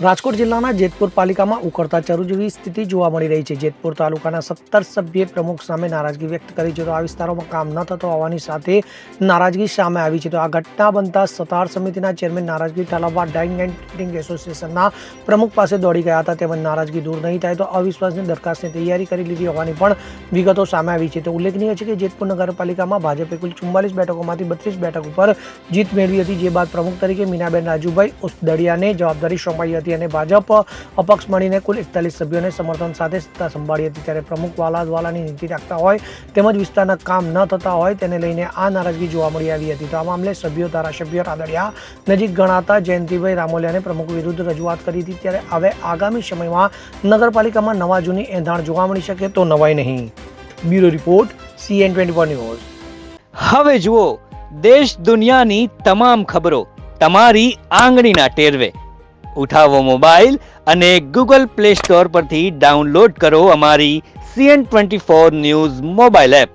રાજકોટ જિલ્લાના જેતપુર પાલિકામાં ઉકળતા ચરુ જેવી સ્થિતિ જોવા મળી રહી છે। જેતપુર તાલુકાના 17 સભ્ય પ્રમુખ સામે નારાજગી વ્યક્ત કરી છે। તો આ વિસ્તારોમાં કામ ન થતો હોવાની સાથે નારાજગી સામે આવી છે। તો આ ઘટના બનતા સતાર સમિતિના ચેરમેન નારાજગી ઠાલવવા ડાઇંગ એન્ડ ફિટિંગ એસોસિએશનના પ્રમુખ પાસે દોડી ગયા હતા। તેમજ નારાજગી દૂર નહીં થાય તો અવિશ્વાસની દરખાસ્તની તૈયારી કરી લીધી હોવાની પણ વિગતો સામે આવી છે। તો ઉલ્લેખનીય છે કે જેતપુર નગરપાલિકામાં ભાજપે કુલ 44 બેઠકોમાંથી 32 બેઠક ઉપર જીત મેળવી હતી। જે બાદ પ્રમુખ તરીકે મીનાબેન રાજુભાઈ ઉસદડિયાને જવાબદારી સોંપાઈ હતી અને ભાજપ અપક્ષ મળીને કુલ 41 સભ્યોને સમર્થન સાથે સત્તા સંભાળી હતી। ત્યારે પ્રમુખ વાલાની નીતિ રાખતા હોય તેમજ વિસ્તારના કામ ન થતા હોય તેને લઈને આ નારાજગી જોવા મળી આવી હતી। તો આ મામલે સભ્યો ધારાસભ્ય રાદડિયા નજીક ગણાતા જયંતિભાઈ રામોલિયાને પ્રમુખ વિરુદ્ધ રજૂઆત કરી હતી। ત્યારે હવે આગામી સમયમાં નગરપાલિકામાં નવા જૂની એંધાણ જોવા મળી શકે તો નવાઈ નહીં। Bureau report CN24 news. હવે જુઓ દેશ દુનિયાની તમામ ખબરો તમારી આંગળીના ટેરવે। ઉઠાવો મોબાઈલ અને ગૂગલ પ્લે સ્ટોર પરથી ડાઉનલોડ કરો અમારી CN24 ન્યૂઝ મોબાઈલ એપ।